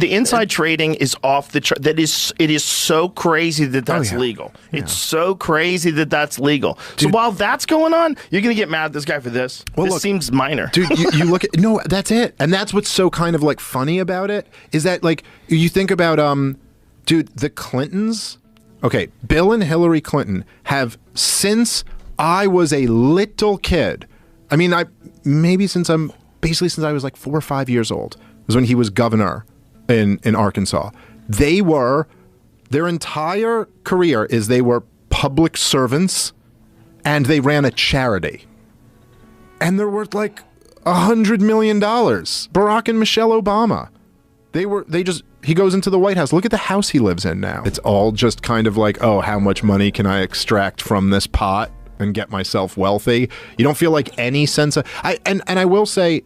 the inside trading is off the chart. It is so crazy that that's legal. Yeah. It's so crazy that that's legal. Dude, so while that's going on, you're going to get mad at this guy for this? Well, this seems minor. Dude, you look at... No, that's it. And that's what's so kind of like funny about it, is that like, you think about, dude, the Clintons... Okay, Bill and Hillary Clinton have, since I was a little kid, I mean, maybe since I was like 4 or 5 years old, was when he was governor in Arkansas. Their entire career is they were public servants and they ran a charity. And they're worth like $100 million. Barack and Michelle Obama. He goes into the White House. Look at the house he lives in now. It's all just kind of like, oh, how much money can I extract from this pot and get myself wealthy? You don't feel like any sense of... And I will say,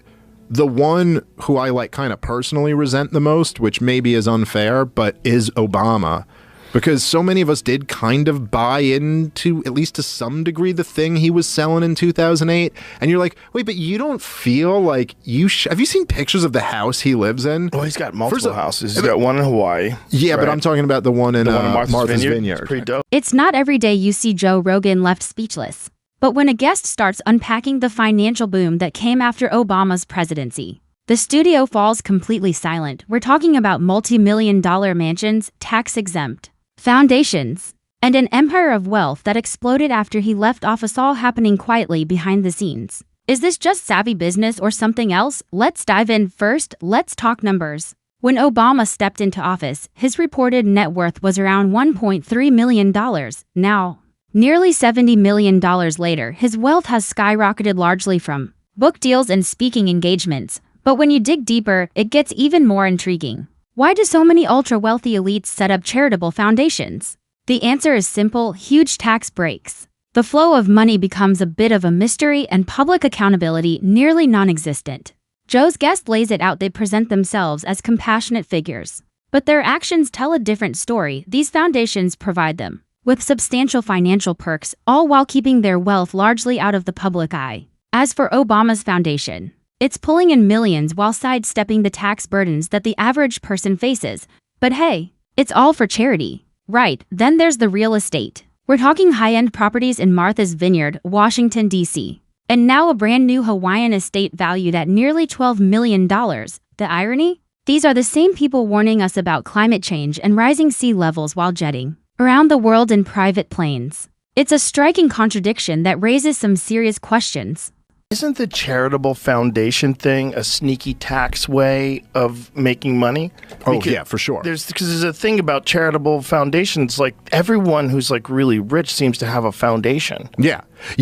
the one who I like kind of personally resent the most, which maybe is unfair, but is Obama. Because so many of us did kind of buy into, at least to some degree, the thing he was selling in 2008. And you're like, wait, but you don't feel like you... Have you seen pictures of the house he lives in? Oh, he's got multiple houses. He's got one in Hawaii. Yeah, right? But I'm talking about the one in Martha's Vineyard. It's pretty dope. It's not every day you see Joe Rogan left speechless. But when a guest starts unpacking the financial boom that came after Obama's presidency, the studio falls completely silent. We're talking about multi-million-dollar mansions, tax-exempt, foundations, and an empire of wealth that exploded after he left office, all happening quietly behind the scenes. Is this just savvy business or something else? Let's dive in. First, let's talk numbers. When Obama stepped into office, his reported net worth was around $1.3 million. Now, nearly $70 million later, his wealth has skyrocketed largely from book deals and speaking engagements. But when you dig deeper, it gets even more intriguing. Why do so many ultra-wealthy elites set up charitable foundations? The answer is simple: huge tax breaks. The flow of money becomes a bit of a mystery and public accountability nearly non-existent. Joe's guest lays it out. They present themselves as compassionate figures, but their actions tell a different story. These foundations provide them with substantial financial perks, all while keeping their wealth largely out of the public eye. As for Obama's foundation, it's pulling in millions while sidestepping the tax burdens that the average person faces. But hey, it's all for charity, right? Then there's the real estate. We're talking high-end properties in Martha's Vineyard, Washington, D.C., and now a brand new Hawaiian estate valued at nearly $12 million. The irony? These are the same people warning us about climate change and rising sea levels while jetting around the world in private planes. It's a striking contradiction that raises some serious questions. Isn't the charitable foundation thing a sneaky tax way of making money? Yeah, for sure. Because there's a thing about charitable foundations, like everyone who's like really rich seems to have a foundation. Yeah.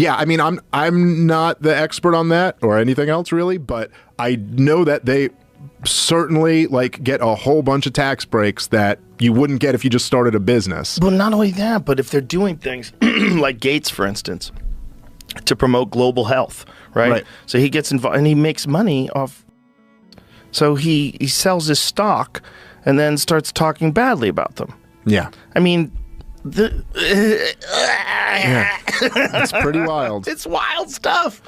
I mean, I'm not the expert on that or anything else really, but I know that they certainly like get a whole bunch of tax breaks that you wouldn't get if you just started a business. Well, not only that, but if they're doing things like Gates, for instance, to promote global health, right? So he gets involved and he makes money off. So he sells his stock and then starts talking badly about them. Yeah. I mean, it's pretty wild. It's wild stuff.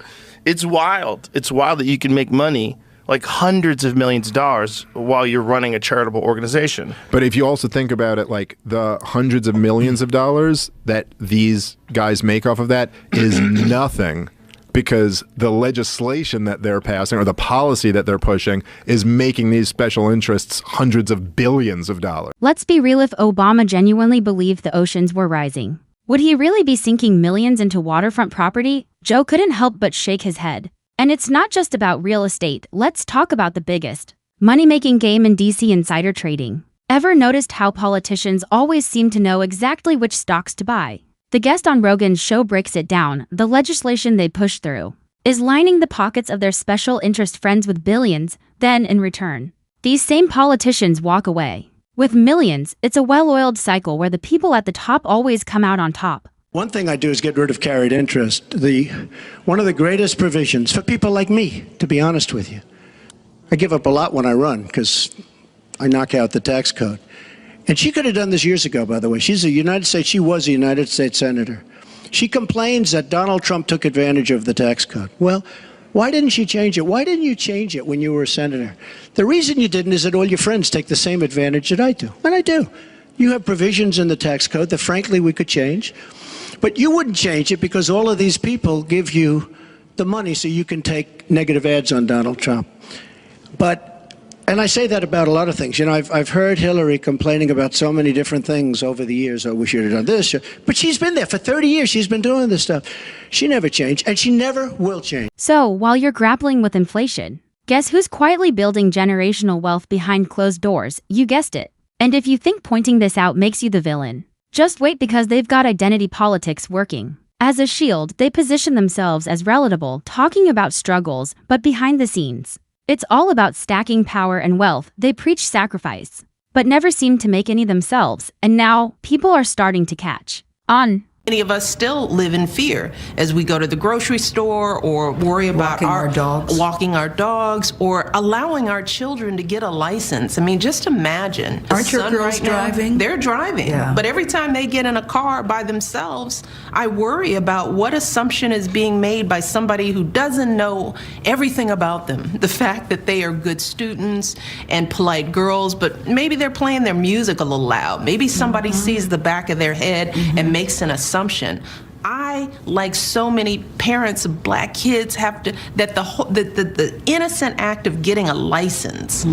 It's wild. It's wild that you can make money, like hundreds of millions of dollars, while you're running a charitable organization. But if you also think about it, like the hundreds of millions of dollars that these guys make off of that is nothing, because the legislation that they're passing or the policy that they're pushing is making these special interests hundreds of billions of dollars. Let's be real. If Obama genuinely believed the oceans were rising, would he really be sinking millions into waterfront property? Joe couldn't help but shake his head. And it's not just about real estate. Let's talk about the biggest money-making game in DC: insider trading. Ever noticed how politicians always seem to know exactly which stocks to buy? The guest on Rogan's show breaks it down. The legislation they push through is lining the pockets of their special interest friends with billions. Then, in return, these same politicians walk away with millions. It's a well-oiled cycle where the people at the top always come out on top. One thing I do is get rid of carried interest. One of the greatest provisions for people like me, to be honest with you. I give up a lot when I run because I knock out the tax code. And she could have done this years ago, by the way. She was a United States senator. She complains that Donald Trump took advantage of the tax code. Well, Why didn't she change it? Why didn't you change it when you were a senator? The reason you didn't is that all your friends take the same advantage that I do. And I do. You have provisions in the tax code that, frankly, we could change. But you wouldn't change it because all of these people give you the money so you can take negative ads on Donald Trump. And I say that about a lot of things. You know, I've heard Hillary complaining about so many different things over the years. Oh, we should have done this. But she's been there for 30 years. She's been doing this stuff. She never changed, and she never will change. So, while you're grappling with inflation, guess who's quietly building generational wealth behind closed doors? You guessed it. And if you think pointing this out makes you the villain, just wait, because they've got identity politics working. As a shield, they position themselves as relatable, talking about struggles, but behind the scenes, it's all about stacking power and wealth. They preach sacrifice, but never seem to make any themselves. And now, people are starting to catch on. Many of us still live in fear as we go to the grocery store or worry about walking our dogs or allowing our children to get a license. I mean, just imagine. Aren't your girls driving? They're driving. Yeah. But every time they get in a car by themselves, I worry about what assumption is being made by somebody who doesn't know everything about them. The fact that they are good students and polite girls, but maybe they're playing their music a little loud. Maybe somebody sees the back of their head and makes an assumption. I, like so many parents of black kids, have to, that the innocent act of getting a license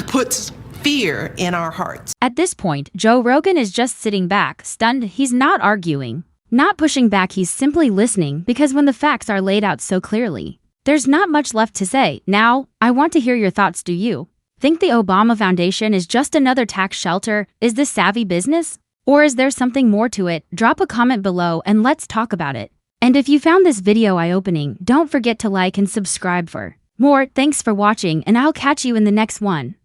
puts fear in our hearts. At this point, Joe Rogan is just sitting back, stunned. He's not arguing, not pushing back. He's simply listening, because when the facts are laid out so clearly, there's not much left to say. Now, I want to hear your thoughts. Do you think the Obama Foundation is just another tax shelter? Is this savvy business? Or is there something more to it? Drop a comment below and let's talk about it. And if you found this video eye-opening, don't forget to like and subscribe for more. Thanks for watching, and I'll catch you in the next one.